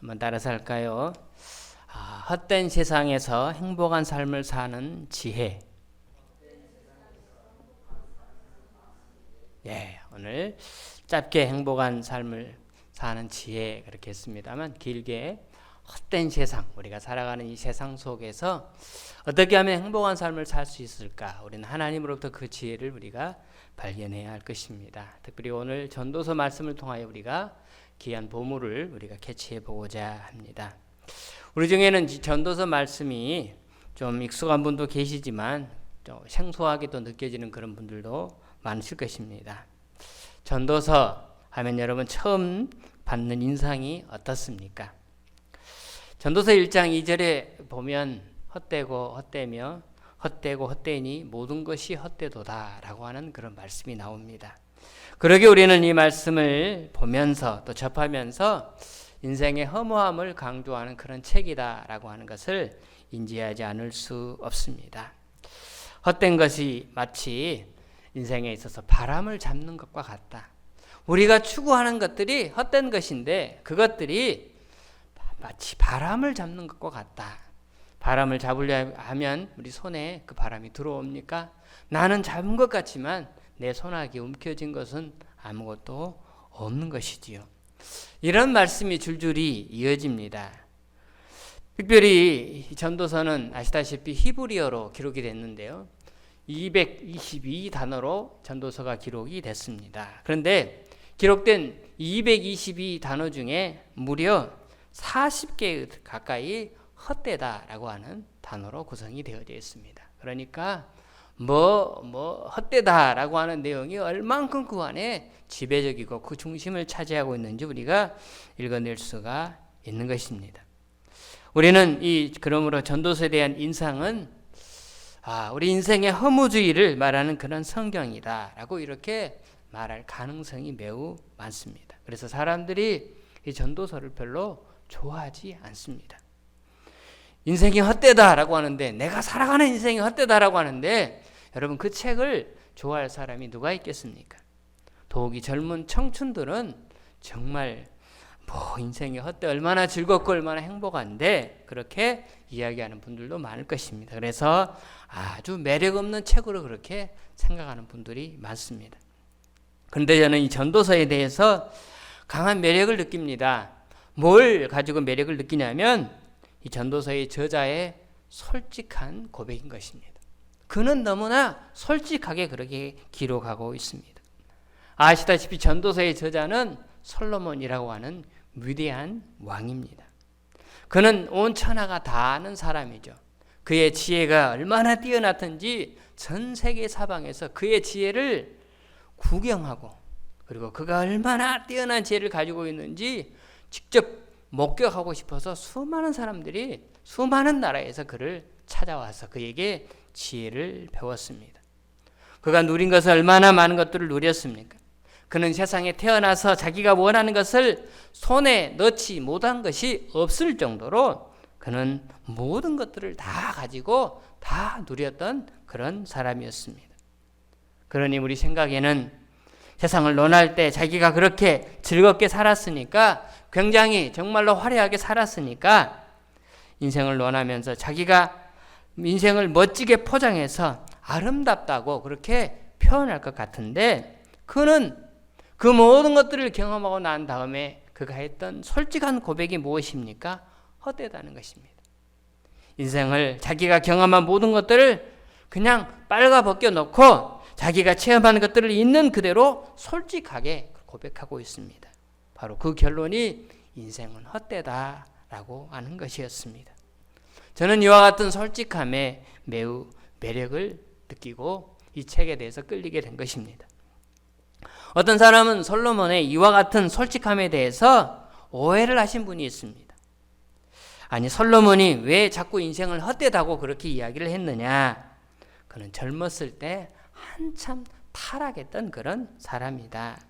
한번 따라서 할까요? 헛된 세상에서 행복한 삶을 사는 지혜. 네, 오늘 짧게 행복한 삶을 사는 지혜 그렇게 했습니다만 길게 헛된 세상, 우리가 살아가는 이 세상 속에서 어떻게 하면 행복한 삶을 살 수 있을까? 우리는 하나님으로부터 그 지혜를 우리가 발견해야 할 것입니다. 특별히 오늘 전도서 말씀을 통하여 우리가 귀한 보물을 우리가 캐치해 보고자 합니다. 우리 중에는 전도서 말씀이 좀 익숙한 분도 계시지만 좀 생소하게도 느껴지는 그런 분들도 많으실 것입니다. 전도서 하면 여러분 처음 받는 인상이 어떻습니까? 전도서 1장 2절에 보면 헛되고 헛되며 헛되고 헛되니 모든 것이 헛되도다 라고 하는 그런 말씀이 나옵니다. 그러게 우리는 이 말씀을 보면서 또 접하면서 인생의 허무함을 강조하는 그런 책이다 라고 하는 것을 인지하지 않을 수 없습니다. 헛된 것이 마치 인생에 있어서 바람을 잡는 것과 같다. 우리가 추구하는 것들이 헛된 것인데 그것들이 마치 바람을 잡는 것과 같다. 바람을 잡으려 하면 우리 손에 그 바람이 들어옵니까? 나는 잡은 것 같지만 내 손아귀 움켜진 것은 아무것도 없는 것이지요. 이런 말씀이 줄줄이 이어집니다. 특별히 전도서는 아시다시피 히브리어로 기록이 됐는데요. 222단어로 전도서가 기록이 됐습니다. 그런데 기록된 222단어 중에 무려 40개 가까이 헛되다라고 하는 단어로 구성이 되어져 있습니다. 그러니까 헛되다라고 하는 내용이 얼만큼 그 안에 지배적이고 그 중심을 차지하고 있는지 우리가 읽어낼 수가 있는 것입니다. 우리는 그러므로 전도서에 대한 인상은 우리 인생의 허무주의를 말하는 그런 성경이다라고 이렇게 말할 가능성이 매우 많습니다. 그래서 사람들이 이 전도서를 별로 좋아하지 않습니다. 인생이 헛되다라고 하는데, 내가 살아가는 인생이 헛되다라고 하는데, 여러분 그 책을 좋아할 사람이 누가 있겠습니까? 더욱이 젊은 청춘들은 정말 인생이 헛되 얼마나 즐겁고 얼마나 행복한데 그렇게 이야기하는 분들도 많을 것입니다. 그래서 아주 매력 없는 책으로 그렇게 생각하는 분들이 많습니다. 그런데 저는 이 전도서에 대해서 강한 매력을 느낍니다. 뭘 가지고 매력을 느끼냐면 이 전도서의 저자의 솔직한 고백인 것입니다. 그는 너무나 솔직하게 그렇게 기록하고 있습니다. 아시다시피 전도서의 저자는 솔로몬이라고 하는 위대한 왕입니다. 그는 온 천하가 다 아는 사람이죠. 그의 지혜가 얼마나 뛰어났든지 전 세계 사방에서 그의 지혜를 구경하고, 그리고 그가 얼마나 뛰어난 지혜를 가지고 있는지 직접 목격하고 싶어서 수많은 사람들이 수많은 나라에서 그를 찾아와서 그에게 지혜를 배웠습니다. 그가 누린 것은 얼마나 많은 것들을 누렸습니까? 그는 세상에 태어나서 자기가 원하는 것을 손에 넣지 못한 것이 없을 정도로 그는 모든 것들을 다 가지고 다 누렸던 그런 사람이었습니다. 그러니 우리 생각에는 세상을 논할 때 자기가 그렇게 즐겁게 살았으니까, 굉장히 정말로 화려하게 살았으니까 인생을 논하면서 자기가 인생을 멋지게 포장해서 아름답다고 그렇게 표현할 것 같은데, 그는 그 모든 것들을 경험하고 난 다음에 그가 했던 솔직한 고백이 무엇입니까? 헛되다는 것입니다. 인생을 자기가 경험한 모든 것들을 그냥 빨가 벗겨 놓고 자기가 체험한 것들을 있는 그대로 솔직하게 고백하고 있습니다. 바로 그 결론이 인생은 헛되다라고 하는 것이었습니다. 저는 이와 같은 솔직함에 매우 매력을 느끼고 이 책에 대해서 끌리게 된 것입니다. 어떤 사람은 솔로몬의 이와 같은 솔직함에 대해서 오해를 하신 분이 있습니다. 아니, 솔로몬이 왜 자꾸 인생을 헛되다고 그렇게 이야기를 했느냐? 그는 젊었을 때 한참 타락했던 그런 사람이다.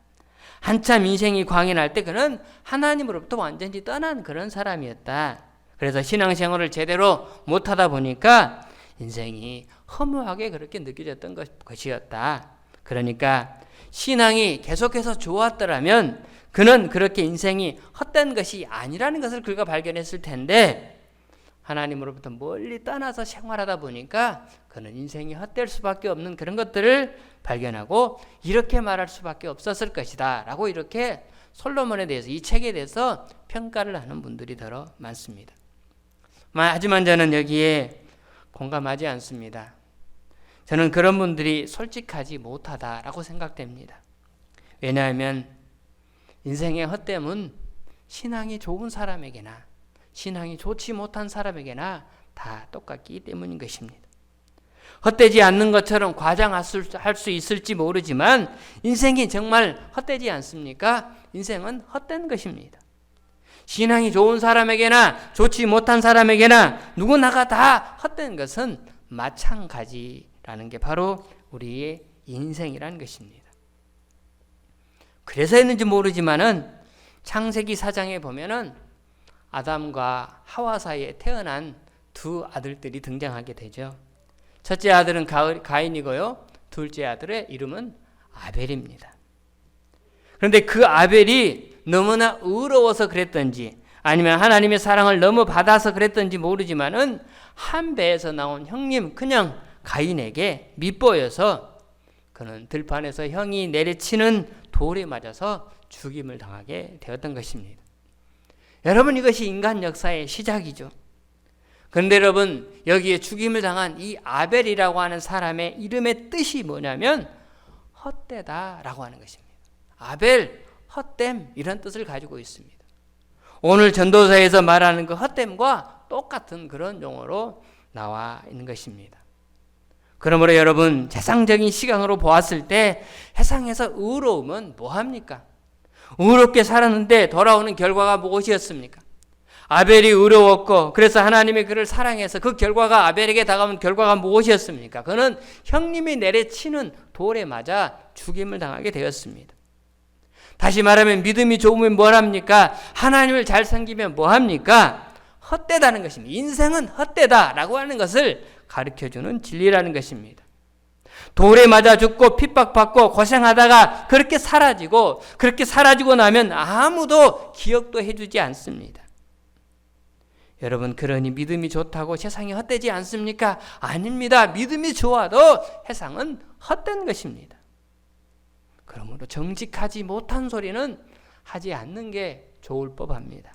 한참 인생이 광연할 때 그는 하나님으로부터 완전히 떠난 그런 사람이었다. 그래서 신앙생활을 제대로 못하다 보니까 인생이 허무하게 그렇게 느껴졌던 것이었다. 그러니까 신앙이 계속해서 좋았더라면 그는 그렇게 인생이 헛된 것이 아니라는 것을 그가 발견했을 텐데 하나님으로부터 멀리 떠나서 생활하다 보니까 그는 인생이 헛될 수밖에 없는 그런 것들을 발견하고 이렇게 말할 수밖에 없었을 것이다 라고 이렇게 솔로몬에 대해서, 이 책에 대해서 평가를 하는 분들이 더러 많습니다. 하지만 저는 여기에 공감하지 않습니다. 저는 그런 분들이 솔직하지 못하다라고 생각됩니다. 왜냐하면 인생의 헛됨은 신앙이 좋은 사람에게나 신앙이 좋지 못한 사람에게나 다 똑같기 때문인 것입니다. 헛되지 않는 것처럼 과장할 수 있을지 모르지만 인생이 정말 헛되지 않습니까? 인생은 헛된 것입니다. 신앙이 좋은 사람에게나 좋지 못한 사람에게나 누구나가 다 헛된 것은 마찬가지라는 게 바로 우리의 인생이라는 것입니다. 그래서였는지 모르지만은 창세기 4장에 보면은 아담과 하와 사이에 태어난 두 아들들이 등장하게 되죠. 첫째 아들은 가인이고요. 둘째 아들의 이름은 아벨입니다. 그런데 그 아벨이 너무나 의로워서 그랬던지 아니면 하나님의 사랑을 너무 받아서 그랬던지 모르지만은 한 배에서 나온 형님 그냥 가인에게 밉보여서 그는 들판에서 형이 내리치는 돌에 맞아서 죽임을 당하게 되었던 것입니다. 여러분, 이것이 인간 역사의 시작이죠. 그런데 여러분, 여기에 죽임을 당한 이 아벨이라고 하는 사람의 이름의 뜻이 뭐냐면 헛되다라고 하는 것입니다. 아벨, 헛됨, 이런 뜻을 가지고 있습니다. 오늘 전도서에서 말하는 그 헛됨과 똑같은 그런 용어로 나와 있는 것입니다. 그러므로 여러분, 세상적인 시각으로 보았을 때 세상에서 의로움은 뭐합니까? 의롭게 살았는데 돌아오는 결과가 무엇이었습니까? 아벨이 의로웠고 그래서 하나님이 그를 사랑해서 그 결과가 아벨에게 다가온 결과가 무엇이었습니까? 그는 형님이 내려치는 돌에 맞아 죽임을 당하게 되었습니다. 다시 말하면 믿음이 좋으면 뭐합니까? 하나님을 잘 섬기면 뭐합니까? 헛되다는 것입니다. 인생은 헛되다라고 하는 것을 가르쳐주는 진리라는 것입니다. 돌에 맞아 죽고 핍박받고 고생하다가 그렇게 사라지고 나면 아무도 기억도 해주지 않습니다. 여러분, 그러니 믿음이 좋다고 세상이 헛되지 않습니까? 아닙니다. 믿음이 좋아도 세상은 헛된 것입니다. 그러므로 정직하지 못한 소리는 하지 않는 게 좋을 법합니다.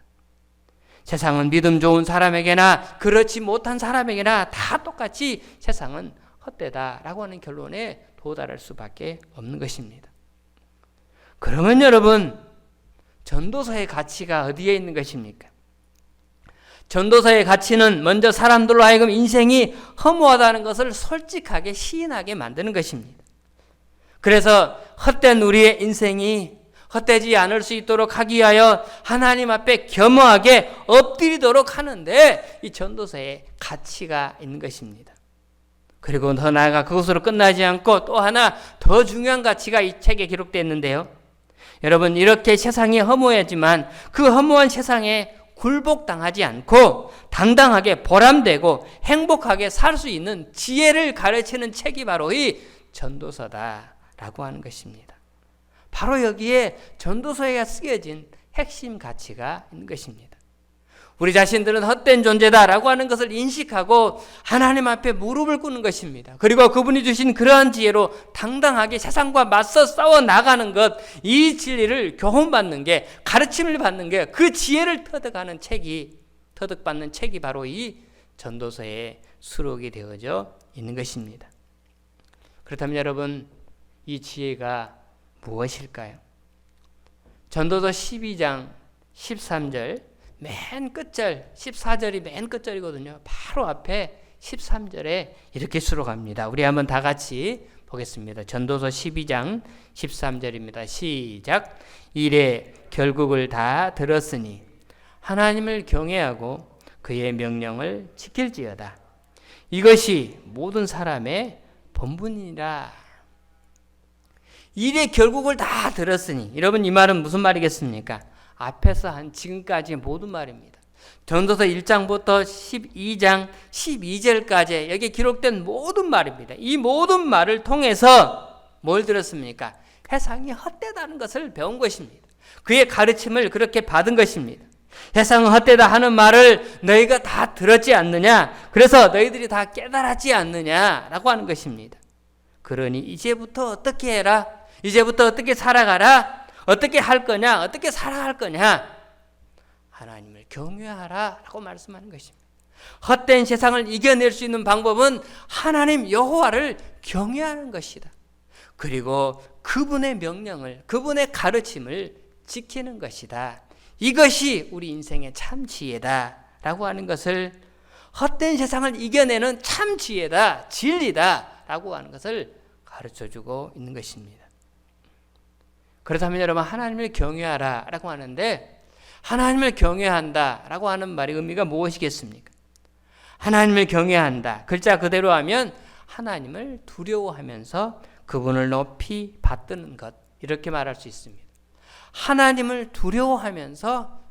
세상은 믿음 좋은 사람에게나 그렇지 못한 사람에게나 다 똑같이 세상은 헛되다라고 하는 결론에 도달할 수밖에 없는 것입니다. 그러면 여러분, 전도서의 가치가 어디에 있는 것입니까? 전도서의 가치는 먼저 사람들로 하여금 인생이 허무하다는 것을 솔직하게 시인하게 만드는 것입니다. 그래서 헛된 우리의 인생이 헛되지 않을 수 있도록 하기 위하여 하나님 앞에 겸허하게 엎드리도록 하는데 이 전도서에 가치가 있는 것입니다. 그리고 더 나아가 그것으로 끝나지 않고 또 하나 더 중요한 가치가 이 책에 기록되어 있는데요. 여러분, 이렇게 세상이 허무하지만 그 허무한 세상에 굴복당하지 않고 당당하게 보람되고 행복하게 살 수 있는 지혜를 가르치는 책이 바로 이 전도서다라고 하는 것입니다. 바로 여기에 전도서에 쓰여진 핵심 가치가 있는 것입니다. 우리 자신들은 헛된 존재다라고 하는 것을 인식하고 하나님 앞에 무릎을 꿇는 것입니다. 그리고 그분이 주신 그러한 지혜로 당당하게 세상과 맞서 싸워 나가는 것, 이 진리를 교훈받는 게, 가르침을 받는 게, 그 지혜를 터득받는 책이 바로 이 전도서에 수록이 되어져 있는 것입니다. 그렇다면 여러분, 이 지혜가 무엇일까요? 전도서 12장 13절 맨 끝절, 14절이 맨 끝절이거든요. 바로 앞에 13절에 이렇게 수록합니다. 우리 한번 다 같이 보겠습니다. 전도서 12장 13절입니다. 시작. 이래 결국을 다 들었으니 하나님을 경외하고 그의 명령을 지킬지어다. 이것이 모든 사람의 본분이라. 이래 결국을 다 들었으니, 여러분, 이 말은 무슨 말이겠습니까? 앞에서 한 지금까지의 모든 말입니다. 전도서 1장부터 12장 12절까지 여기 기록된 모든 말입니다. 이 모든 말을 통해서 뭘 들었습니까? 세상이 헛되다는 것을 배운 것입니다. 그의 가르침을 그렇게 받은 것입니다. 세상은 헛되다 하는 말을 너희가 다 들었지 않느냐? 그래서 너희들이 다 깨달았지 않느냐라고 하는 것입니다. 그러니 이제부터 어떻게 해라? 이제부터 어떻게 살아가라? 어떻게 할 거냐? 어떻게 살아갈 거냐? 하나님을 경외하라 라고 말씀하는 것입니다. 헛된 세상을 이겨낼 수 있는 방법은 하나님 여호와를 경외하는 것이다. 그리고 그분의 명령을, 그분의 가르침을 지키는 것이다. 이것이 우리 인생의 참 지혜다 라고 하는 것을, 헛된 세상을 이겨내는 참 지혜다, 진리다 라고 하는 것을 가르쳐주고 있는 것입니다. 그렇다면 여러분, 하나님을 경외하라 라고 하는데, 하나님을 경외한다 라고 하는 말의 의미가 무엇이겠습니까? 하나님을 경외한다, 글자 그대로 하면 하나님을 두려워하면서 그분을 높이 받드는 것, 이렇게 말할 수 있습니다. 하나님을 두려워하면서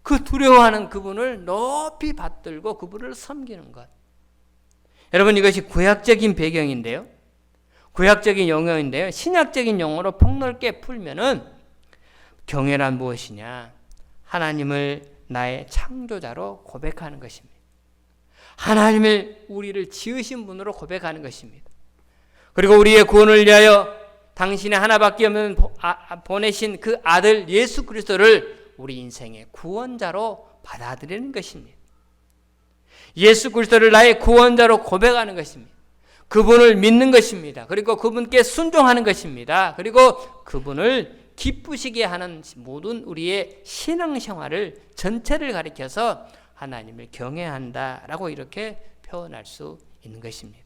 그 두려워하는 그분을 높이 받들고 그분을 섬기는 것. 여러분, 이것이 구약적인 배경인데요, 구약적인 용어인데요, 신약적인 용어로 폭넓게 풀면은 경외란 무엇이냐? 하나님을 나의 창조자로 고백하는 것입니다. 하나님을 우리를 지으신 분으로 고백하는 것입니다. 그리고 우리의 구원을 위하여 당신의 하나밖에 없는 보내신 그 아들 예수 그리스도를 우리 인생의 구원자로 받아들이는 것입니다. 예수 그리스도를 나의 구원자로 고백하는 것입니다. 그분을 믿는 것입니다. 그리고 그분께 순종하는 것입니다. 그리고 그분을 기쁘시게 하는 모든 우리의 신앙생활을 전체를 가리켜서 하나님을 경외한다라고 이렇게 표현할 수 있는 것입니다.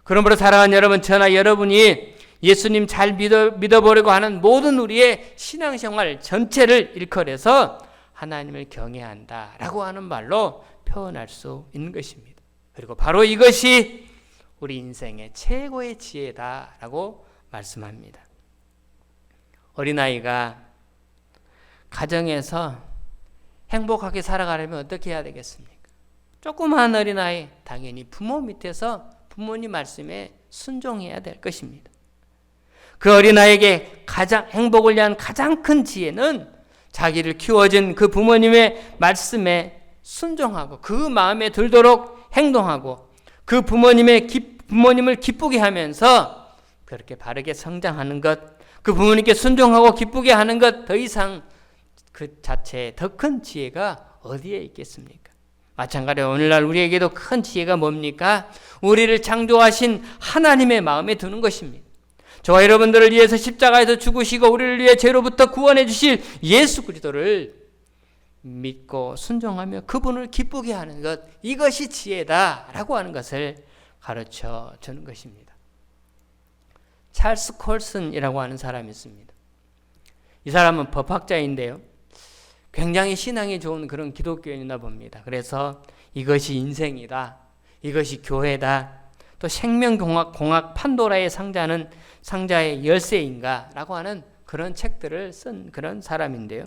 그러므로 사랑하는 여러분, 저나 여러분이 예수님 잘 믿어보려고 하는 모든 우리의 신앙생활 전체를 일컬어서 하나님을 경외한다라고 하는 말로 표현할 수 있는 것입니다. 그리고 바로 이것이 우리 인생의 최고의 지혜다라고 말씀합니다. 어린아이가 가정에서 행복하게 살아가려면 어떻게 해야 되겠습니까? 조그마한 어린아이, 당연히 부모 밑에서 부모님 말씀에 순종해야 될 것입니다. 그 어린아이에게 가장 행복을 위한 가장 큰 지혜는 자기를 키워준 그 부모님의 말씀에 순종하고 그 마음에 들도록 행동하고 그 부모님을 기쁘게 하면서 그렇게 바르게 성장하는 것, 그 부모님께 순종하고 기쁘게 하는 것, 더 이상 그 자체의 더 큰 지혜가 어디에 있겠습니까? 마찬가지로 오늘날 우리에게도 큰 지혜가 뭡니까? 우리를 창조하신 하나님의 마음에 드는 것입니다. 저와 여러분들을 위해서 십자가에서 죽으시고 우리를 위해 죄로부터 구원해 주실 예수 그리스도를 믿고 순종하며 그분을 기쁘게 하는 것, 이것이 지혜다라고 하는 것을 가르쳐 주는 것입니다. 찰스 콜슨이라고 하는 사람이 있습니다. 이 사람은 법학자인데요, 굉장히 신앙이 좋은 그런 기독교인이나 봅니다. 그래서 이것이 인생이다, 이것이 교회다, 또 생명공학 판도라의 상자의 열쇠인가 라고 하는 그런 책들을 쓴 그런 사람인데요,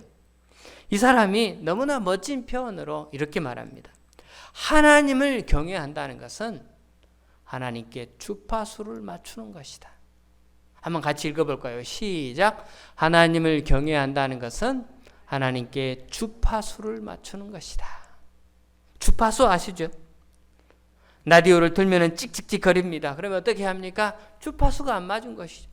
이 사람이 너무나 멋진 표현으로 이렇게 말합니다. 하나님을 경외한다는 것은 하나님께 주파수를 맞추는 것이다. 한번 같이 읽어볼까요? 시작. 하나님을 경외한다는 것은 하나님께 주파수를 맞추는 것이다. 주파수 아시죠? 라디오를 틀면 찍찍찍 거립니다. 그러면 어떻게 합니까? 주파수가 안 맞은 것이죠.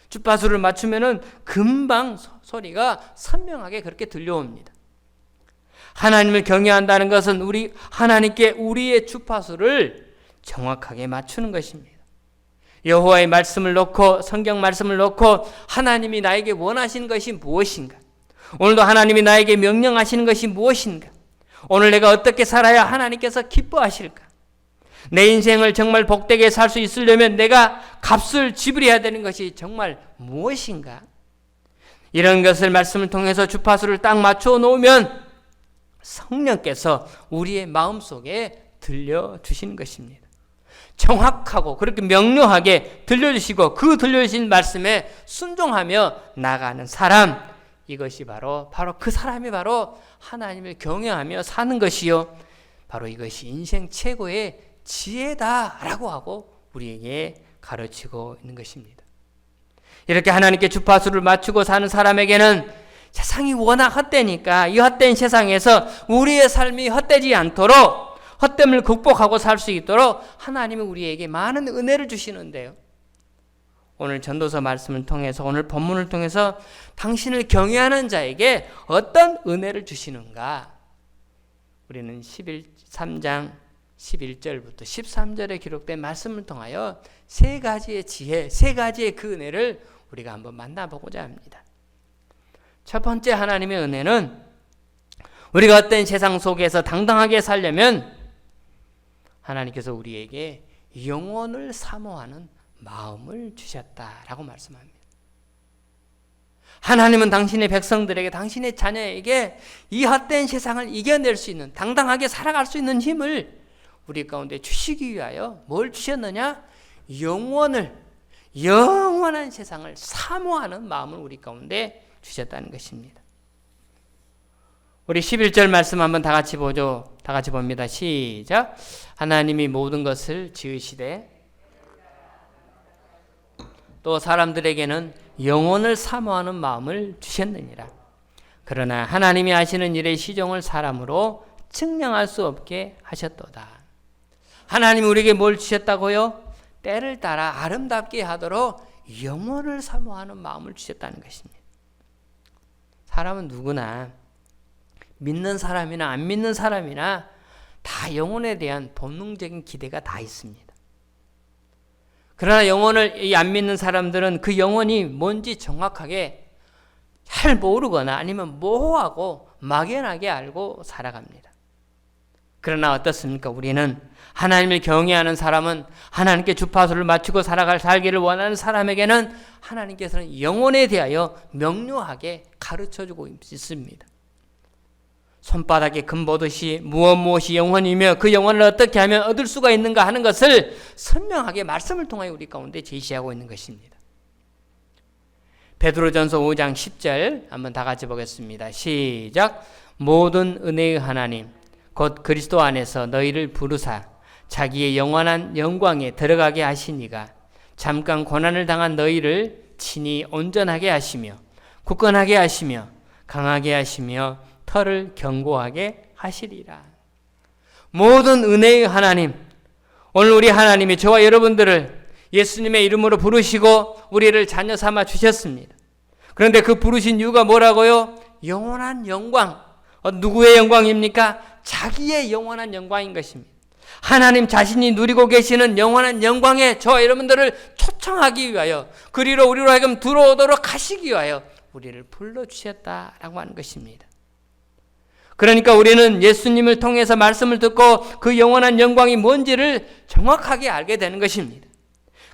주파수를 맞추면 금방 소리가 선명하게 그렇게 들려옵니다. 하나님을 경외한다는 것은 하나님께 우리의 주파수를 정확하게 맞추는 것입니다. 여호와의 말씀을 놓고, 성경 말씀을 놓고 하나님이 나에게 원하시는 것이 무엇인가? 오늘도 하나님이 나에게 명령하시는 것이 무엇인가? 오늘 내가 어떻게 살아야 하나님께서 기뻐하실까? 내 인생을 정말 복되게 살 수 있으려면 내가 값을 지불해야 되는 것이 정말 무엇인가? 이런 것을 말씀을 통해서 주파수를 딱 맞춰 놓으면 성령께서 우리의 마음속에 들려주시는 것입니다. 정확하고 그렇게 명료하게 들려주시고 그 들려주신 말씀에 순종하며 나가는 사람, 이것이 바로 그 사람이 바로 하나님을 경외하며 사는 것이요, 바로 이것이 인생 최고의 지혜다라고 하고 우리에게 가르치고 있는 것입니다. 이렇게 하나님께 주파수를 맞추고 사는 사람에게는 세상이 워낙 헛되니까 이 헛된 세상에서 우리의 삶이 헛되지 않도록, 헛됨을 극복하고 살 수 있도록 하나님은 우리에게 많은 은혜를 주시는데요. 오늘 전도서 말씀을 통해서, 오늘 본문을 통해서 당신을 경외하는 자에게 어떤 은혜를 주시는가? 우리는 3장 11절부터 13절에 기록된 말씀을 통하여 세 가지의 지혜, 세 가지의 그 은혜를 우리가 한번 만나보고자 합니다. 첫 번째 하나님의 은혜는 우리가 어떤 세상 속에서 당당하게 살려면 하나님께서 우리에게 영혼을 사모하는 마음을 주셨다라고 말씀합니다. 하나님은 당신의 백성들에게, 당신의 자녀에게 이 헛된 세상을 이겨낼 수 있는, 당당하게 살아갈 수 있는 힘을 우리 가운데 주시기 위하여 뭘 주셨느냐? 영원한 세상을 사모하는 마음을 우리 가운데 주셨다는 것입니다. 우리 11절 말씀 한번 다 같이 보죠. 다 같이 봅니다. 시작. 하나님이 모든 것을 지으시되 또 사람들에게는 영혼을 사모하는 마음을 주셨느니라. 그러나 하나님이 하시는 일의 시종을 사람으로 측량할 수 없게 하셨도다. 하나님이 우리에게 뭘 주셨다고요? 때를 따라 아름답게 하도록 영혼을 사모하는 마음을 주셨다는 것입니다. 사람은 누구나, 믿는 사람이나 안 믿는 사람이나 다 영혼에 대한 본능적인 기대가 다 있습니다. 그러나 영혼을 안 믿는 사람들은 그 영혼이 뭔지 정확하게 잘 모르거나 아니면 모호하고 막연하게 알고 살아갑니다. 그러나 어떻습니까? 우리는 하나님을 경외하는 사람은, 하나님께 주파수를 맞추고 살기를 원하는 사람에게는 하나님께서는 영혼에 대하여 명료하게 가르쳐주고 있습니다. 손바닥에 금 보듯이 무엇이 영혼이며 그 영혼을 어떻게 하면 얻을 수가 있는가 하는 것을 선명하게 말씀을 통하여 우리 가운데 제시하고 있는 것입니다. 베드로전서 5장 10절 한번 다 같이 보겠습니다. 시작. 모든 은혜의 하나님 곧 그리스도 안에서 너희를 부르사 자기의 영원한 영광에 들어가게 하시니가 잠깐 고난을 당한 너희를 친히 온전하게 하시며 굳건하게 하시며 강하게 하시며 털을 견고하게 하시리라. 모든 은혜의 하나님, 오늘 우리 하나님이 저와 여러분들을 예수님의 이름으로 부르시고 우리를 자녀 삼아 주셨습니다. 그런데 그 부르신 이유가 뭐라고요? 영원한 영광. 누구의 영광입니까? 자기의 영원한 영광인 것입니다. 하나님 자신이 누리고 계시는 영원한 영광에 저와 여러분들을 초청하기 위하여, 그리로 우리로 하여금 들어오도록 하시기 위하여 우리를 불러주셨다라고 하는 것입니다. 그러니까 우리는 예수님을 통해서 말씀을 듣고 그 영원한 영광이 뭔지를 정확하게 알게 되는 것입니다.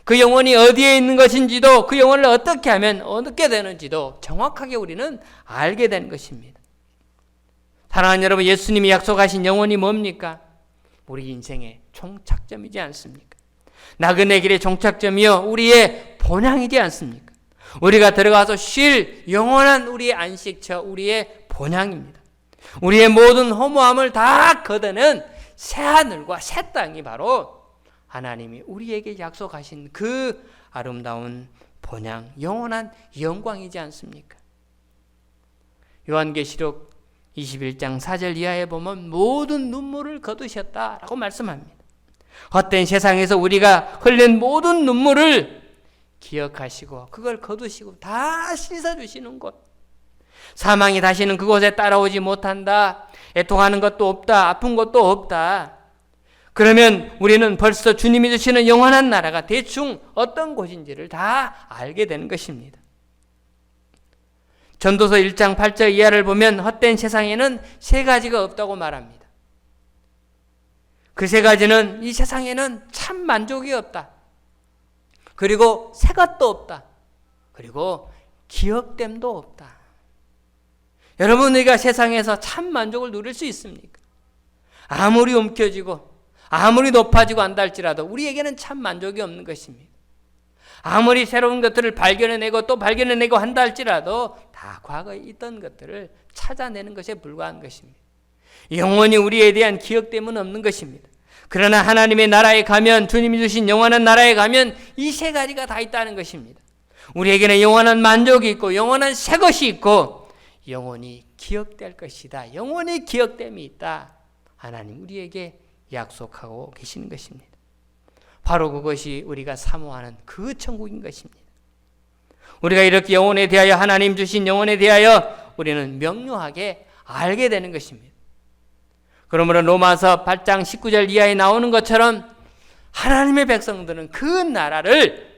그 영혼이 어디에 있는 것인지도, 그 영혼을 어떻게 하면 얻게 되는지도 정확하게 우리는 알게 되는 것입니다. 사랑하는 여러분, 예수님이 약속하신 영혼이 뭡니까? 우리 인생의 종착점이지 않습니까? 나그네 길의 종착점이요, 우리의 본향이지 않습니까? 우리가 들어가서 쉴 영원한 우리의 안식처, 우리의 본향입니다. 우리의 모든 허무함을 다 걷어낸 새하늘과 새 땅이 바로 하나님이 우리에게 약속하신 그 아름다운 본향, 영원한 영광이지 않습니까? 요한계시록 21장 4절 이하에 보면 모든 눈물을 거두셨다라고 말씀합니다. 헛된 세상에서 우리가 흘린 모든 눈물을 기억하시고 그걸 거두시고 다 씻어주시는 곳, 사망이 다시는 그곳에 따라오지 못한다, 애통하는 것도 없다, 아픈 것도 없다. 그러면 우리는 벌써 주님이 주시는 영원한 나라가 대충 어떤 곳인지를 다 알게 되는 것입니다. 전도서 1장 8절 이하를 보면 헛된 세상에는 세 가지가 없다고 말합니다. 그 세 가지는, 이 세상에는 참 만족이 없다, 그리고 새 것도 없다, 그리고 기억됨도 없다. 여러분, 우리가 세상에서 참 만족을 누릴 수 있습니까? 아무리 움켜쥐고 아무리 높아지고 한다 할지라도 우리에게는 참 만족이 없는 것입니다. 아무리 새로운 것들을 발견해내고 또 발견해내고 한다 할지라도 다 과거에 있던 것들을 찾아내는 것에 불과한 것입니다. 영원히 우리에 대한 기억됨은 없는 것입니다. 그러나 하나님의 나라에 가면, 주님이 주신 영원한 나라에 가면 이 세 가지가 다 있다는 것입니다. 우리에게는 영원한 만족이 있고 영원한 새 것이 있고 영원히 기억될 것이다. 영원히 기억됨이 있다. 하나님 우리에게 약속하고 계시는 것입니다. 바로 그것이 우리가 사모하는 그 천국인 것입니다. 우리가 이렇게 영혼에 대하여 하나님 주신 영혼에 대하여 우리는 명료하게 알게 되는 것입니다. 그러므로 로마서 8장 19절 이하에 나오는 것처럼 하나님의 백성들은 그 나라를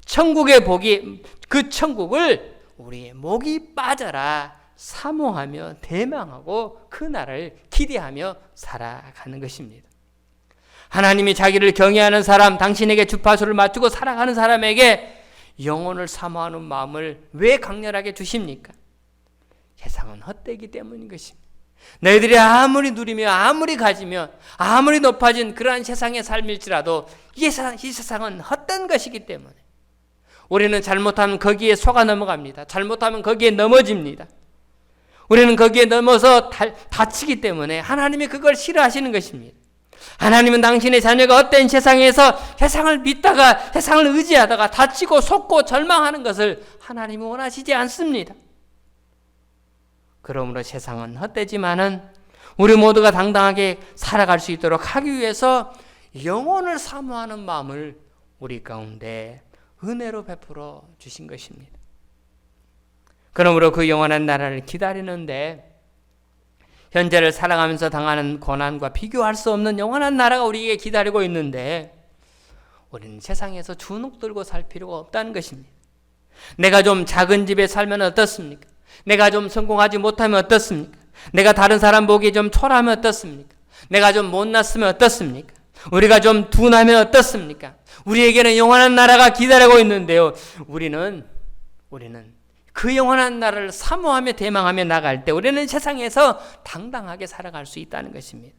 천국의 복이 그 천국을 우리의 목이 빠져라 사모하며 대망하고 그 나라를 기대하며 살아가는 것입니다. 하나님이 자기를 경외하는 사람, 당신에게 주파수를 맞추고 살아가는 사람에게 영혼을 사모하는 마음을 왜 강렬하게 주십니까? 세상은 헛되기 때문인 것입니다. 너희들이 아무리 누리며 아무리 가지며 아무리 높아진 그러한 세상의 삶일지라도 이 세상은 헛된 것이기 때문에 우리는 잘못하면 거기에 속아 넘어갑니다. 잘못하면 거기에 넘어집니다. 우리는 거기에 넘어서 다치기 때문에 하나님이 그걸 싫어하시는 것입니다. 하나님은 당신의 자녀가 헛된 세상에서 세상을 믿다가 세상을 의지하다가 다치고 속고 절망하는 것을 하나님은 원하시지 않습니다. 그러므로 세상은 헛되지만은 우리 모두가 당당하게 살아갈 수 있도록 하기 위해서 영혼을 사모하는 마음을 우리 가운데 은혜로 베풀어 주신 것입니다. 그러므로 그 영원한 나라를 기다리는데 현재를 살아가면서 당하는 고난과 비교할 수 없는 영원한 나라가 우리에게 기다리고 있는데 우리는 세상에서 주눅 들고 살 필요가 없다는 것입니다. 내가 좀 작은 집에 살면 어떻습니까? 내가 좀 성공하지 못하면 어떻습니까? 내가 다른 사람 보기 좀 초라하면 어떻습니까? 내가 좀 못났으면 어떻습니까? 우리가 좀 둔하면 어떻습니까? 우리에게는 영원한 나라가 기다리고 있는데요. 우리는 그 영원한 나라를 사모하며 대망하며 나갈 때 우리는 세상에서 당당하게 살아갈 수 있다는 것입니다.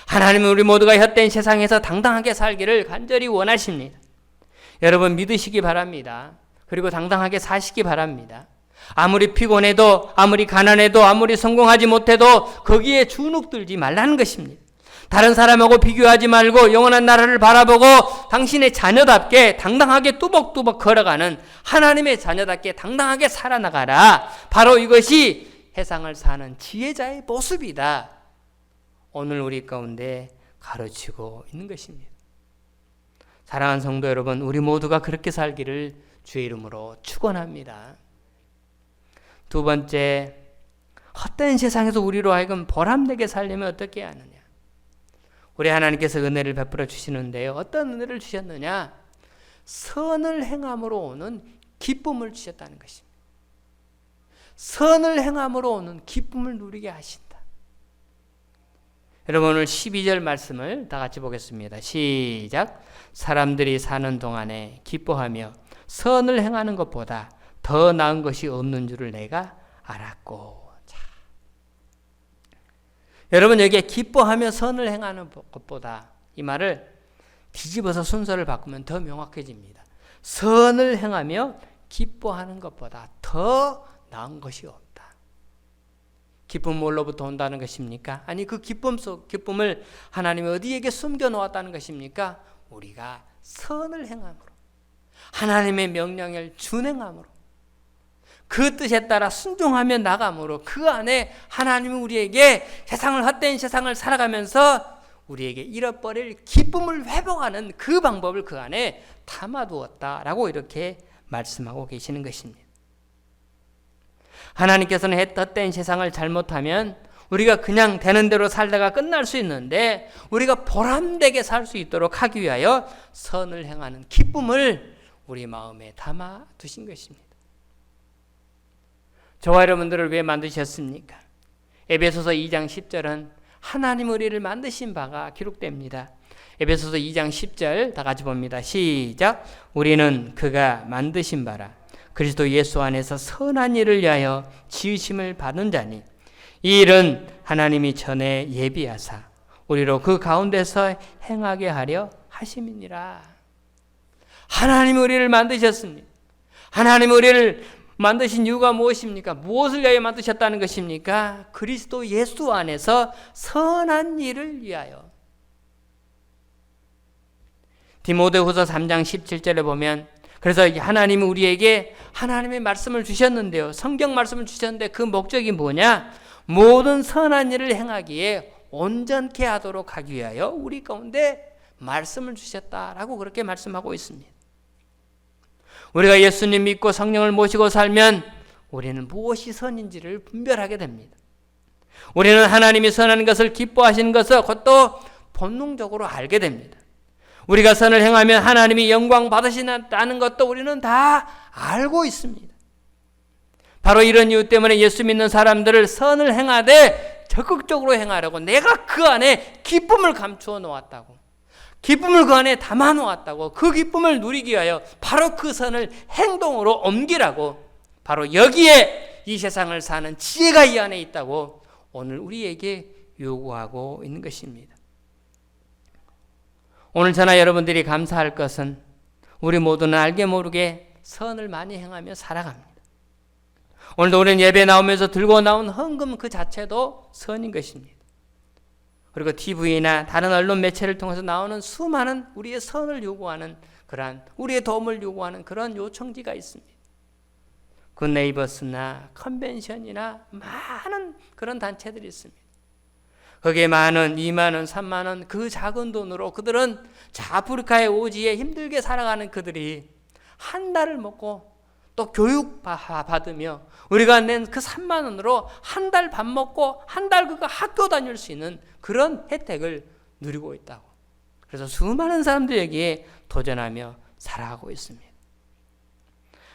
하나님은 우리 모두가 헛된 세상에서 당당하게 살기를 간절히 원하십니다. 여러분 믿으시기 바랍니다. 그리고 당당하게 사시기 바랍니다. 아무리 피곤해도 아무리 가난해도 아무리 성공하지 못해도 거기에 주눅 들지 말라는 것입니다. 다른 사람하고 비교하지 말고 영원한 나라를 바라보고 당신의 자녀답게 당당하게 뚜벅뚜벅 걸어가는 하나님의 자녀답게 당당하게 살아나가라. 바로 이것이 세상을 사는 지혜자의 모습이다. 오늘 우리 가운데 가르치고 있는 것입니다. 사랑하는 성도 여러분, 우리 모두가 그렇게 살기를 주의 이름으로 축원합니다. 두 번째, 헛된 세상에서 우리로 하여금 보람되게 살려면 어떻게 해야 하느냐? 우리 하나님께서 은혜를 베풀어 주시는데요. 어떤 은혜를 주셨느냐? 선을 행함으로 오는 기쁨을 주셨다는 것입니다. 선을 행함으로 오는 기쁨을 누리게 하신다. 여러분 오늘 12절 말씀을 다 같이 보겠습니다. 시작. 사람들이 사는 동안에 기뻐하며 선을 행하는 것보다 더 나은 것이 없는 줄을 내가 알았고. 여러분 여기에 기뻐하며 선을 행하는 것보다 이 말을 뒤집어서 순서를 바꾸면 더 명확해집니다. 선을 행하며 기뻐하는 것보다 더 나은 것이 없다. 기쁨은 뭘로부터 온다는 것입니까? 아니 그 기쁨을 하나님이 어디에게 숨겨놓았다는 것입니까? 우리가 선을 행함으로 하나님의 명령을 준행함으로 그 뜻에 따라 순종하며 나감으로 그 안에 하나님이 우리에게 헛된 세상을 살아가면서 우리에게 잃어버릴 기쁨을 회복하는 그 방법을 그 안에 담아두었다라고 이렇게 말씀하고 계시는 것입니다. 하나님께서는 헛된 세상을 잘못하면 우리가 그냥 되는 대로 살다가 끝날 수 있는데 우리가 보람되게 살 수 있도록 하기 위하여 선을 행하는 기쁨을 우리 마음에 담아두신 것입니다. 저와 여러분들을 왜 만드셨습니까? 에베소서 2장 10절은 하나님 우리를 만드신 바가 기록됩니다. 에베소서 2장 10절 다 같이 봅니다. 시작. 우리는 그가 만드신 바라 그리스도 예수 안에서 선한 일을 위하여 지으심을 받은 자니 이 일은 하나님이 전에 예비하사 우리로 그 가운데서 행하게 하려 하심이니라. 하나님이 우리를 만드셨습니다. 하나님이 우리를 만드신 이유가 무엇입니까? 무엇을 위하여 만드셨다는 것입니까? 그리스도 예수 안에서 선한 일을 위하여. 디모데후서 3장 17절에 보면 그래서 하나님이 우리에게 하나님의 말씀을 주셨는데요. 성경 말씀을 주셨는데 그 목적이 뭐냐? 모든 선한 일을 행하기에 온전케 하도록 하기 위하여 우리 가운데 말씀을 주셨다라고 그렇게 말씀하고 있습니다. 우리가 예수님 믿고 성령을 모시고 살면 우리는 무엇이 선인지를 분별하게 됩니다. 우리는 하나님이 선한 것을 기뻐하시는 것을 그것도 본능적으로 알게 됩니다. 우리가 선을 행하면 하나님이 영광 받으신다는 것도 우리는 다 알고 있습니다. 바로 이런 이유 때문에 예수 믿는 사람들을 선을 행하되 적극적으로 행하려고 내가 그 안에 기쁨을 감추어 놓았다고, 기쁨을 그 안에 담아 놓았다고, 그 기쁨을 누리기 위하여 바로 그 선을 행동으로 옮기라고, 바로 여기에 이 세상을 사는 지혜가 이 안에 있다고 오늘 우리에게 요구하고 있는 것입니다. 오늘 저나 여러분들이 감사할 것은 우리 모두는 알게 모르게 선을 많이 행하며 살아갑니다. 오늘도 우리는 예배 나오면서 들고 나온 헌금 그 자체도 선인 것입니다. 그리고 TV나 다른 언론 매체를 통해서 나오는 수많은 우리의 선을 요구하는 그러한 우리의 도움을 요구하는 그런 요청지가 있습니다. 그 네이버스나 컨벤션이나 많은 그런 단체들이 있습니다. 거기에 10,000원, 20,000원, 30,000원 그 작은 돈으로 그들은 아프리카의 오지에 힘들게 살아가는 그들이 한 달을 먹고 또 교육 받으며 우리가 낸 그 30,000원으로 한 달 밥 먹고 한 달 그가 학교 다닐 수 있는 그런 혜택을 누리고 있다고. 그래서 수많은 사람들이 여기에 도전하며 살아가고 있습니다.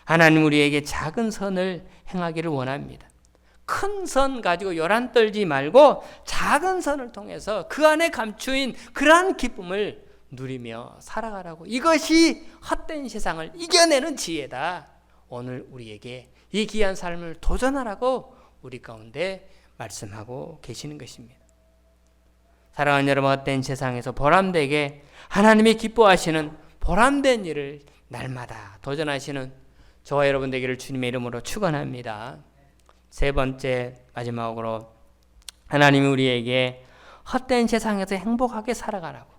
하나님 우리에게 작은 선을 행하기를 원합니다. 큰 선 가지고 요란 떨지 말고 작은 선을 통해서 그 안에 감추인 그러한 기쁨을 누리며 살아가라고. 이것이 헛된 세상을 이겨내는 지혜다. 오늘 우리에게 이 귀한 삶을 도전하라고 우리 가운데 말씀하고 계시는 것입니다. 사랑하는 여러분, 헛된 세상에서 보람되게 하나님이 기뻐하시는 보람된 일을 날마다 도전하시는 저와 여러분 되기를 주님의 이름으로 축원합니다. 세 번째 마지막으로 하나님이 우리에게 헛된 세상에서 행복하게 살아가라고.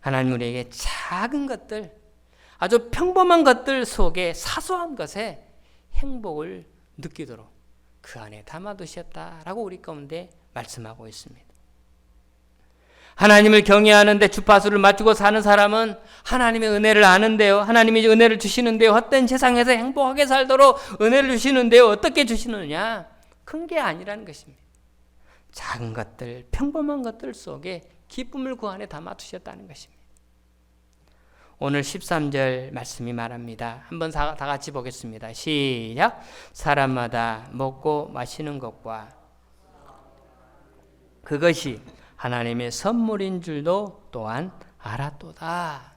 하나님 우리에게 작은 것들, 아주 평범한 것들 속에 사소한 것에 행복을 느끼도록 그 안에 담아두셨다라고 우리 가운데 말씀하고 있습니다. 하나님을 경외하는데 주파수를 맞추고 사는 사람은 하나님의 은혜를 아는데요. 하나님이 은혜를 주시는데요. 헛된 세상에서 행복하게 살도록 은혜를 주시는데요. 어떻게 주시느냐? 큰 게 아니라는 것입니다. 작은 것들, 평범한 것들 속에 기쁨을 그 안에 담아두셨다는 것입니다. 오늘 13절 말씀이 말합니다. 한번 다 같이 보겠습니다. 시작. 사람마다 먹고 마시는 것과 그것이 하나님의 선물인 줄도 또한 알았도다.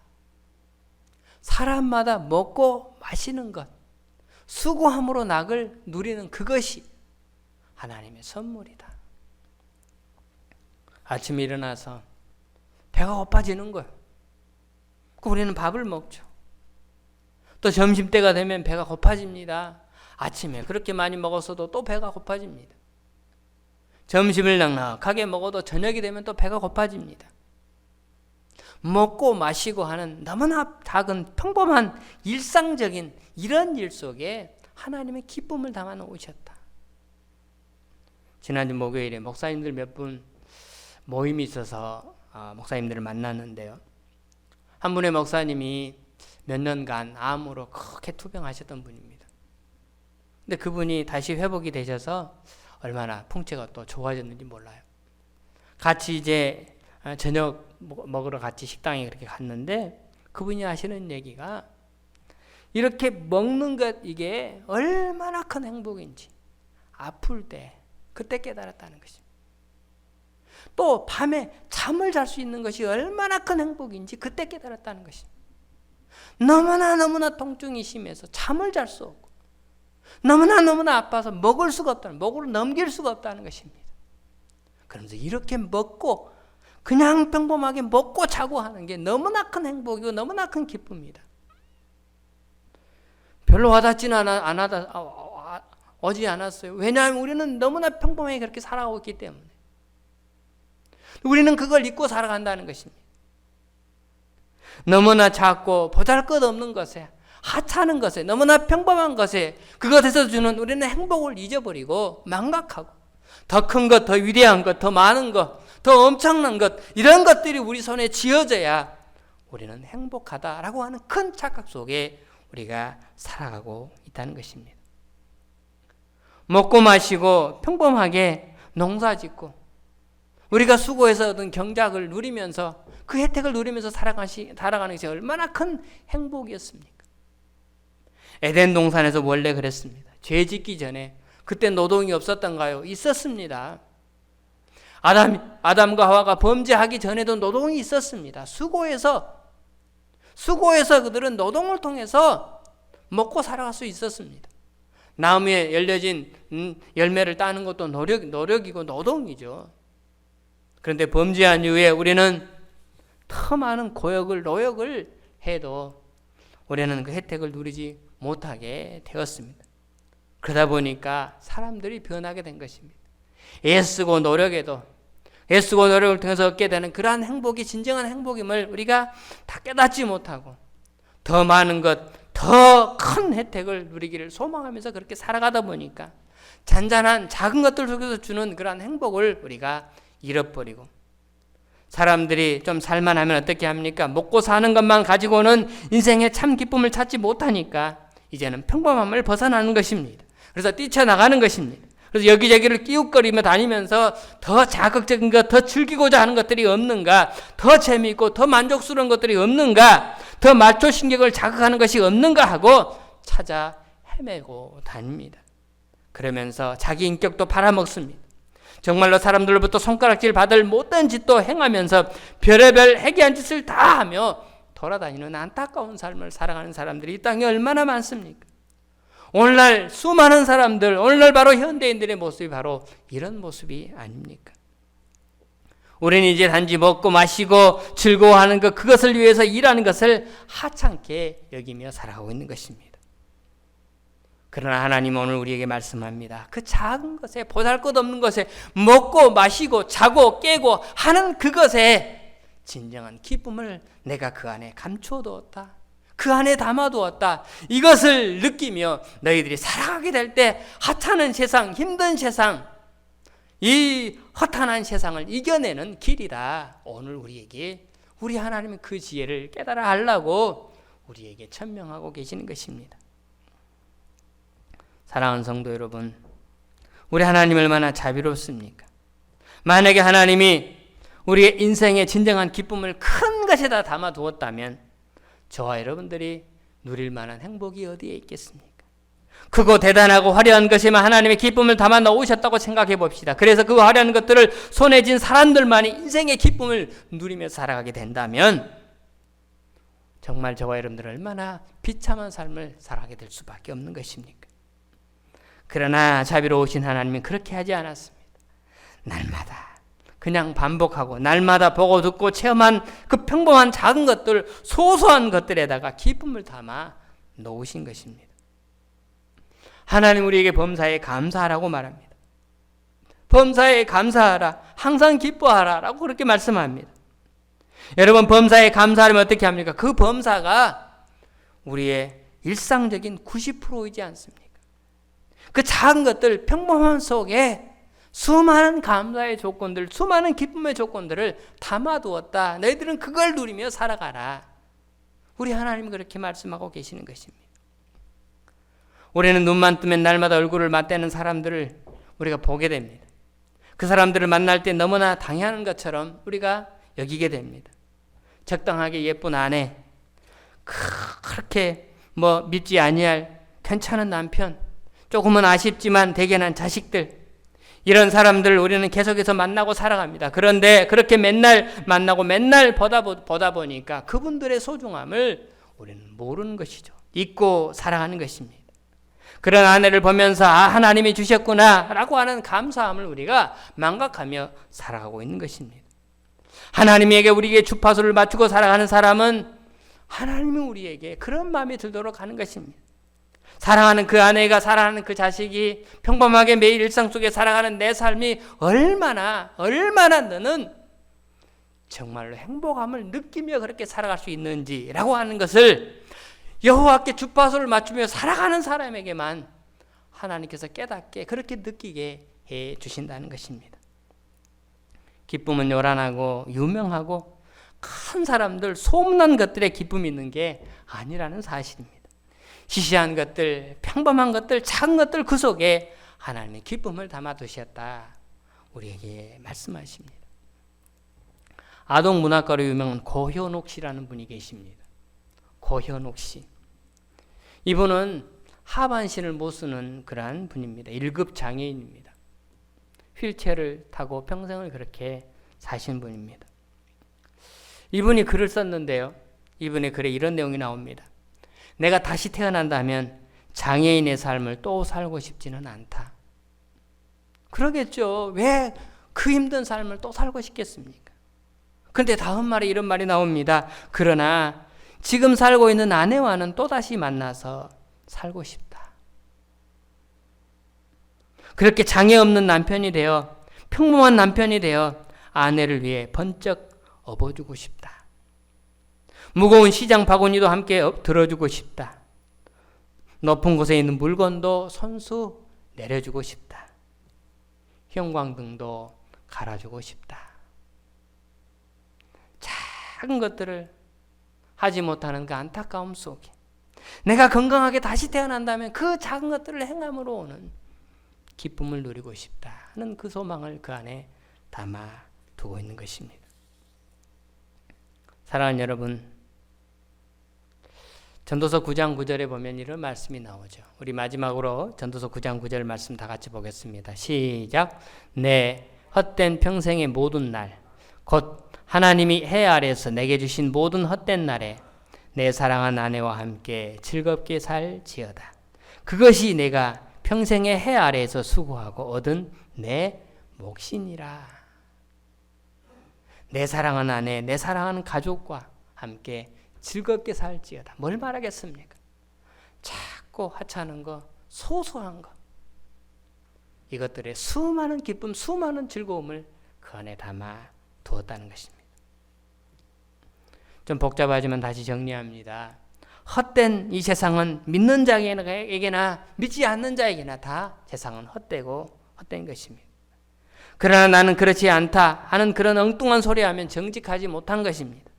사람마다 먹고 마시는 것, 수고함으로 낙을 누리는 그것이 하나님의 선물이다. 아침에 일어나서 배가 고파지는 거예요. 우리는 밥을 먹죠. 또 점심때가 되면 배가 고파집니다. 아침에 그렇게 많이 먹었어도 또 배가 고파집니다. 점심을 넉넉하게 먹어도 저녁이 되면 또 배가 고파집니다. 먹고 마시고 하는 너무나 작은 평범한 일상적인 이런 일 속에 하나님의 기쁨을 담아 놓으셨다. 지난주 목요일에 목사님들 몇 분 모임이 있어서 목사님들을 만났는데요. 한 분의 목사님이 몇 년간 암으로 크게 투병하셨던 분입니다. 근데 그분이 다시 회복이 되셔서 얼마나 풍채가 또 좋아졌는지 몰라요. 같이 이제 저녁 먹으러 같이 식당에 그렇게 갔는데 그분이 하시는 얘기가 이렇게 먹는 것 이게 얼마나 큰 행복인지 아플 때 그때 깨달았다는 것입니다. 또 밤에 잠을 잘 수 있는 것이 얼마나 큰 행복인지 그때 깨달았다는 것입니다. 너무나 통증이 심해서 잠을 잘 수 없고 너무나 아파서 먹을 수가 없다는, 목으로 넘길 수가 없다는 것입니다. 그러면서 이렇게 먹고 그냥 평범하게 먹고 자고 하는 게 너무나 큰 행복이고 너무나 큰 기쁨입니다. 별로 와닿지는 오지 않았어요. 왜냐하면 우리는 너무나 평범하게 그렇게 살아가고 있기 때문에. 우리는 그걸 잊고 살아간다는 것입니다. 너무나 작고 보잘것없는 것에, 하찮은 것에, 너무나 평범한 것에, 그것에서 주는 우리는 행복을 잊어버리고 망각하고 더 큰 것, 더 위대한 것, 더 많은 것, 더 엄청난 것, 이런 것들이 우리 손에 쥐어져야 우리는 행복하다라고 하는 큰 착각 속에 우리가 살아가고 있다는 것입니다. 먹고 마시고 평범하게 농사짓고 우리가 수고해서 얻은 경작을 누리면서 그 혜택을 누리면서 살아가는 것이 얼마나 큰 행복이었습니까? 에덴 동산에서 원래 그랬습니다. 죄 짓기 전에 그때 노동이 없었던가요? 있었습니다. 아담과 하와가 범죄하기 전에도 노동이 있었습니다. 수고해서 그들은 노동을 통해서 먹고 살아갈 수 있었습니다. 나무에 열려진 열매를 따는 것도 노력이고 노동이죠. 그런데 범죄한 이후에 우리는 더 많은 노력을 해도 우리는 그 혜택을 누리지 못하게 되었습니다. 그러다 보니까 사람들이 변하게 된 것입니다. 애쓰고 노력을 통해서 얻게 되는 그러한 행복이 진정한 행복임을 우리가 다 깨닫지 못하고 더 많은 것, 더 큰 혜택을 누리기를 소망하면서 그렇게 살아가다 보니까 잔잔한 작은 것들 속에서 주는 그러한 행복을 우리가 잃어버리고, 사람들이 좀 살만하면 어떻게 합니까? 먹고 사는 것만 가지고는 인생의 참 기쁨을 찾지 못하니까 이제는 평범함을 벗어나는 것입니다. 그래서 뛰쳐나가는 것입니다. 그래서 여기저기를 끼웃거리며 다니면서 더 자극적인 것, 더 즐기고자 하는 것들이 없는가, 더 재미있고 더 만족스러운 것들이 없는가, 더 마초신경을 자극하는 것이 없는가 하고 찾아 헤매고 다닙니다. 그러면서 자기 인격도 팔아먹습니다. 정말로 사람들로부터 손가락질 받을 못된 짓도 행하면서 별의별 해괴한 짓을 다 하며 돌아다니는 안타까운 삶을 살아가는 사람들이 이 땅에 얼마나 많습니까? 오늘날 수많은 사람들, 오늘날 바로 현대인들의 모습이 바로 이런 모습이 아닙니까? 우리는 이제 단지 먹고 마시고 즐거워하는 것, 그것을 위해서 일하는 것을 하찮게 여기며 살아가고 있는 것입니다. 그러나 하나님은 오늘 우리에게 말씀합니다. 그 작은 것에, 보잘것없는 것에, 먹고 마시고 자고 깨고 하는 그것에 진정한 기쁨을 내가 그 안에 감춰두었다. 그 안에 담아두었다. 이것을 느끼며 너희들이 살아가게 될 때 하찮은 세상, 힘든 세상, 이 허탄한 세상을 이겨내는 길이다. 오늘 우리 하나님은 그 지혜를 깨달아 하려고 우리에게 천명하고 계시는 것입니다. 사랑하는 성도 여러분, 우리 하나님 얼마나 자비롭습니까? 만약에 하나님이 우리의 인생의 진정한 기쁨을 큰 것에다 담아두었다면 저와 여러분들이 누릴 만한 행복이 어디에 있겠습니까? 크고 대단하고 화려한 것에만 하나님의 기쁨을 담아 놓으셨다고 생각해 봅시다. 그래서 그 화려한 것들을 손에 쥔 사람들만이 인생의 기쁨을 누리며 살아가게 된다면 정말 저와 여러분들은 얼마나 비참한 삶을 살아가게 될 수밖에 없는 것입니까? 그러나 자비로우신 하나님은 그렇게 하지 않았습니다. 날마다 그냥 반복하고 날마다 보고 듣고 체험한 그 평범한 작은 것들, 소소한 것들에다가 기쁨을 담아 놓으신 것입니다. 하나님 우리에게 범사에 감사하라고 말합니다. 범사에 감사하라, 항상 기뻐하라 라고 그렇게 말씀합니다. 여러분, 범사에 감사하면 어떻게 합니까? 그 범사가 우리의 일상적인 90%이지 않습니까? 그 작은 것들, 평범함 속에 수많은 감사의 조건들, 수많은 기쁨의 조건들을 담아두었다. 너희들은 그걸 누리며 살아가라. 우리 하나님은 그렇게 말씀하고 계시는 것입니다. 우리는 눈만 뜨면 날마다 얼굴을 맞대는 사람들을 우리가 보게 됩니다. 그 사람들을 만날 때 너무나 당연한 것처럼 우리가 여기게 됩니다. 적당하게 예쁜 아내, 그렇게 믿지 아니할 괜찮은 남편, 조금은 아쉽지만 대견한 자식들, 이런 사람들을 우리는 계속해서 만나고 살아갑니다. 그런데 그렇게 맨날 만나고 맨날 보다 보니까 그분들의 소중함을 우리는 모르는 것이죠. 잊고 살아가는 것입니다. 그런 아내를 보면서 하나님이 주셨구나 라고 하는 감사함을 우리가 망각하며 살아가고 있는 것입니다. 하나님에게 우리에게 주파수를 맞추고 살아가는 사람은 하나님이 우리에게 그런 마음이 들도록 하는 것입니다. 사랑하는 그 아내가, 사랑하는 그 자식이 평범하게 매일 일상 속에 살아가는 내 삶이 얼마나 너는 정말로 행복함을 느끼며 그렇게 살아갈 수 있는지라고 하는 것을 여호와께 주파수를 맞추며 살아가는 사람에게만 하나님께서 깨닫게 그렇게 느끼게 해 주신다는 것입니다. 기쁨은 요란하고 유명하고 큰 사람들, 소문난 것들에 기쁨이 있는 게 아니라는 사실입니다. 시시한 것들, 평범한 것들, 작은 것들 그 속에 하나님의 기쁨을 담아 두셨다 우리에게 말씀하십니다. 아동 문학가로 유명한 고현옥 씨라는 분이 계십니다. 고현옥 씨. 이분은 하반신을 못 쓰는 그러한 분입니다. 1급 장애인입니다. 휠체어를 타고 평생을 그렇게 사신 분입니다. 이분이 글을 썼는데요. 이분의 글에 이런 내용이 나옵니다. 내가 다시 태어난다면 장애인의 삶을 또 살고 싶지는 않다. 그러겠죠. 왜 그 힘든 삶을 또 살고 싶겠습니까? 그런데 다음 말에 이런 말이 나옵니다. 그러나 지금 살고 있는 아내와는 또다시 만나서 살고 싶다. 그렇게 장애 없는 남편이 되어 평범한 남편이 되어 아내를 위해 번쩍 업어주고 싶다. 무거운 시장 바구니도 함께 들어주고 싶다. 높은 곳에 있는 물건도 손수 내려주고 싶다. 형광등도 갈아주고 싶다. 작은 것들을 하지 못하는 그 안타까움 속에 내가 건강하게 다시 태어난다면 그 작은 것들을 행함으로 오는 기쁨을 누리고 싶다 하는 그 소망을 그 안에 담아 두고 있는 것입니다. 사랑하는 여러분, 전도서 9장 9절에 보면 이런 말씀이 나오죠. 우리 마지막으로 전도서 9장 9절 말씀 다 같이 보겠습니다. 시작. 내 헛된 평생의 모든 날, 곧 하나님이 해 아래에서 내게 주신 모든 헛된 날에 내 사랑한 아내와 함께 즐겁게 살지어다. 그것이 내가 평생의 해 아래에서 수고하고 얻은 내 몫이니라. 내 사랑하는 아내, 내 사랑하는 가족과 함께 즐겁게 살지어다. 뭘 말하겠습니까? 작고 하찮은 거, 소소한 거, 이것들의 수많은 기쁨, 수많은 즐거움을 그 안에 담아 두었다는 것입니다. 좀 복잡하지만 다시 정리합니다. 헛된 이 세상은 믿는 자에게나 믿지 않는 자에게나 다 세상은 헛되고 헛된 것입니다. 그러나 나는 그렇지 않다 하는 그런 엉뚱한 소리하면 정직하지 못한 것입니다.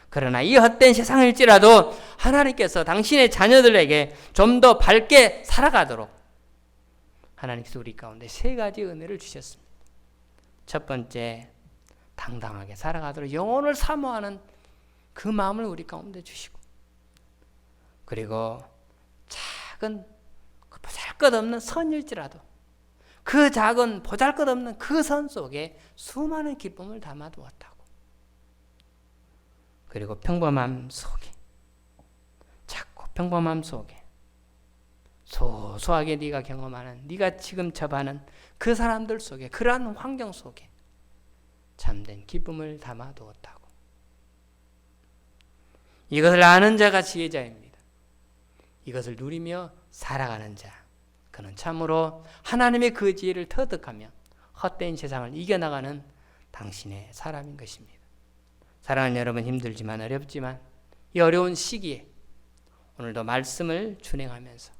그러나 이 헛된 세상일지라도 하나님께서 당신의 자녀들에게 좀 더 밝게 살아가도록 하나님께서 우리 가운데 세 가지 은혜를 주셨습니다. 첫 번째, 당당하게 살아가도록 영혼을 사모하는 그 마음을 우리 가운데 주시고, 그리고 작은 보잘것없는 선일지라도 그 작은 보잘것없는 그 선 속에 수많은 기쁨을 담아두었다고. 그리고 평범함 속에, 작고 평범함 속에 소소하게 네가 경험하는, 네가 지금 접하는 그 사람들 속에, 그러한 환경 속에 참된 기쁨을 담아두었다고. 이것을 아는 자가 지혜자입니다. 이것을 누리며 살아가는 자, 그는 참으로 하나님의 그 지혜를 터득하며 헛된 세상을 이겨나가는 당신의 사람인 것입니다. 사랑하는 여러분, 힘들지만 어렵지만 이 어려운 시기에 오늘도 말씀을 준행하면서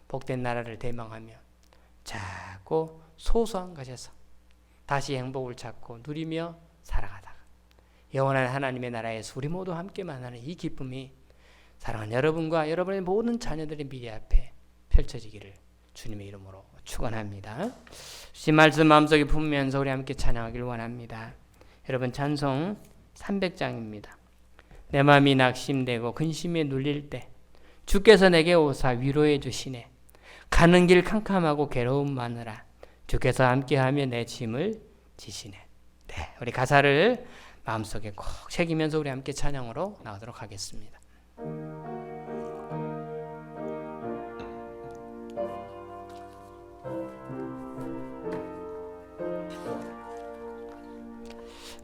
복된 나라를 대망하며 작고 소소한 것에서 다시 행복을 찾고 누리며 살아가다가 영원한 하나님의 나라에서 우리 모두 함께 만나는 이 기쁨이 사랑하는 여러분과 여러분의 모든 자녀들의 미래 앞에 펼쳐지기를 주님의 이름으로 축원합니다. 이 말씀 마음속에 품으면서 우리 함께 찬양하기를 원합니다. 여러분, 찬송 300장입니다. 내 마음이 낙심되고 근심에 눌릴 때 주께서 내게 오사 위로해 주시네. 가는 길 캄캄하고 괴로움 많으라 주께서 함께하며 내 짐을 지시네. 네, 우리 가사를 마음속에 꼭 새기면서 우리 함께 찬양으로 나오도록 하겠습니다.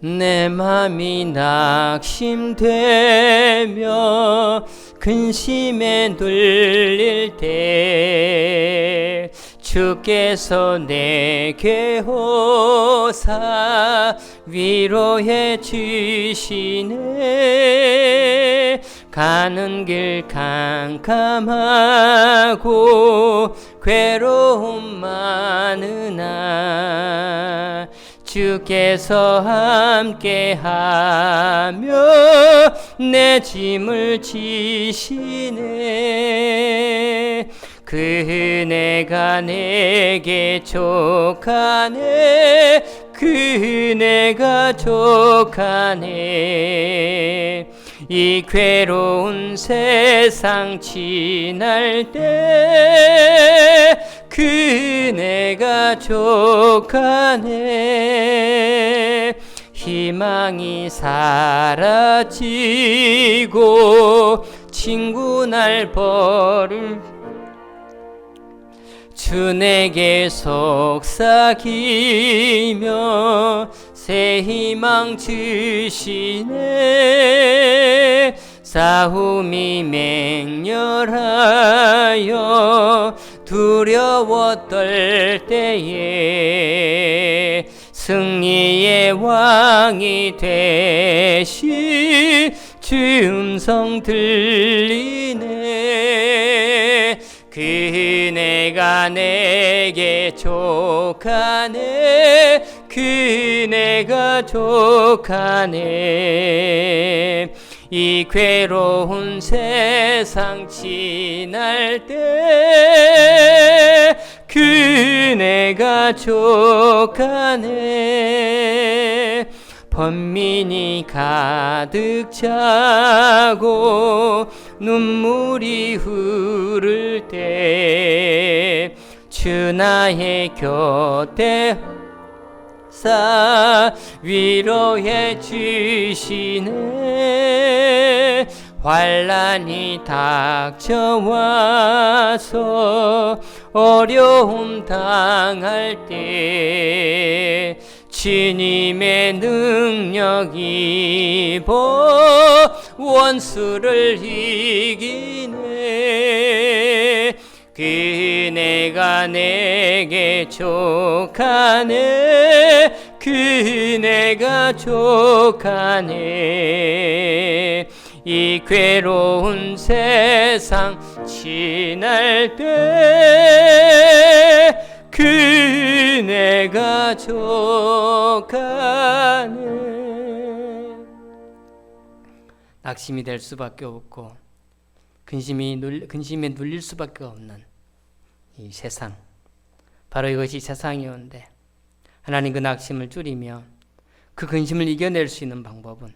내 맘이 낙심되며 근심에 눌릴 때 주께서 내게 오사 위로해 주시네. 가는 길 캄캄하고 괴로움 많으나 주께서 함께하며 내 짐을 지시네. 그 은혜가 내게 족하네. 그 은혜가 족하네. 이 괴로운 세상 지날 때 그 은혜가 족하네. 희망이 사라지고 친구 날 버릴 주 내게 속삭이며 새 희망 주시네. 싸움이 맹렬하여 두려워 떨 때에 승리의 왕이 되신 주 음성 들리네. 그 은혜가 내게 족하네. 그 은혜가 족하네. 이 괴로운 세상 지날 때 그 은혜가 족하네. 번민이 가득 차고 눈물이 흐를 때 주 나의 곁에 사 위로해 주시네. 환난이 닥쳐와서 어려움 당할 때 주님의 능력 입어 원수를 이기네. 그 은혜가 내게 족하네. 그 은혜가 족하네. 이 괴로운 세상 지날 때 그 은혜가 족하네. 낙심이 될 수밖에 없고 근심에 눌릴 수밖에 없는 이 세상, 바로 이것이 세상이온데, 하나님 그 낙심을 줄이며 그 근심을 이겨낼 수 있는 방법은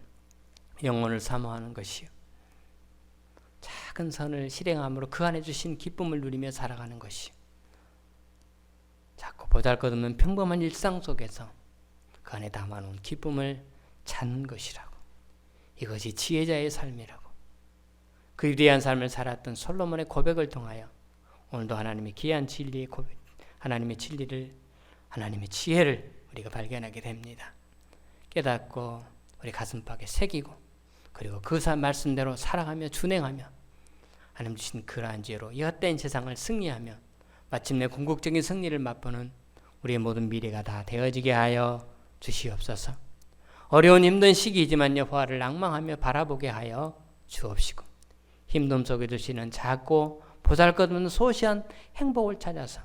영혼을 사모하는 것이요, 작은 선을 실행함으로 그 안에 주신 기쁨을 누리며 살아가는 것이요, 자꾸 보잘것없는 평범한 일상 속에서 그 안에 담아놓은 기쁨을 찾는 것이라고. 이것이 지혜자의 삶이라고. 그 위대한 삶을 살았던 솔로몬의 고백을 통하여 오늘도 하나님의 귀한 진리의 고백, 하나님의 진리를, 하나님의 지혜를 우리가 발견하게 됩니다. 깨닫고 우리 가슴팍에 새기고, 그리고 그 말씀대로 살아가며 준행하며 하나님 주신 그러한 지혜로 이 헛된 세상을 승리하며 마침내 궁극적인 승리를 맛보는 우리의 모든 미래가 다 되어지게 하여 주시옵소서. 어려운 힘든 시기이지만 여호와를 낭망하며 바라보게 하여 주옵시고, 힘듦 속에 주시는 작고 보잘것없는 소시한 행복을 찾아서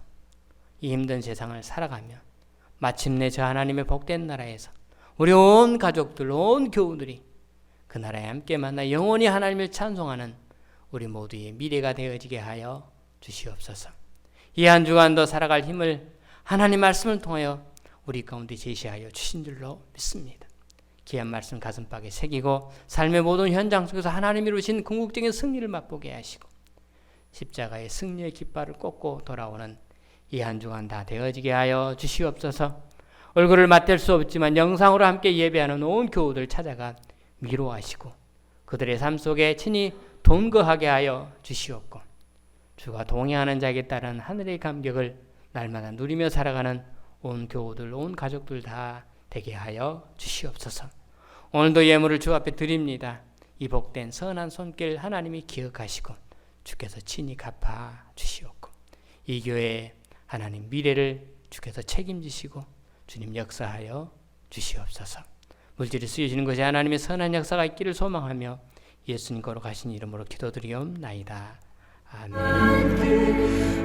이 힘든 세상을 살아가며 마침내 저 하나님의 복된 나라에서 우리 온 가족들, 온 교우들이 그 나라에 함께 만나 영원히 하나님을 찬송하는 우리 모두의 미래가 되어지게 하여 주시옵소서. 이 한 주간도 살아갈 힘을 하나님 말씀을 통하여 우리 가운데 제시하여 주신 줄로 믿습니다. 귀한 말씀 가슴팍에 새기고 삶의 모든 현장 속에서 하나님이 이루신 궁극적인 승리를 맛보게 하시고 십자가의 승리의 깃발을 꽂고 돌아오는 이 한 주간 다 되어지게 하여 주시옵소서. 얼굴을 맞댈 수 없지만 영상으로 함께 예배하는 온 교우들 찾아가 위로하시고 그들의 삶 속에 친히 동거하게 하여 주시옵고, 주가 동행하는 자에게 따른 하늘의 감격을 날마다 누리며 살아가는 온 교우들, 온 가족들 다 되게 하여 주시옵소서. 오늘도 예물을 주 앞에 드립니다. 이 복된 선한 손길 하나님이 기억하시고 주께서 친히 갚아 주시옵고, 이 교회의 하나님 미래를 주께서 책임지시고 주님 역사하여 주시옵소서. 물질이 쓰여지는 것이 하나님의 선한 역사가 있기를 소망하며 예수님 거룩하신 이름으로 기도드리옵나이다. 아멘.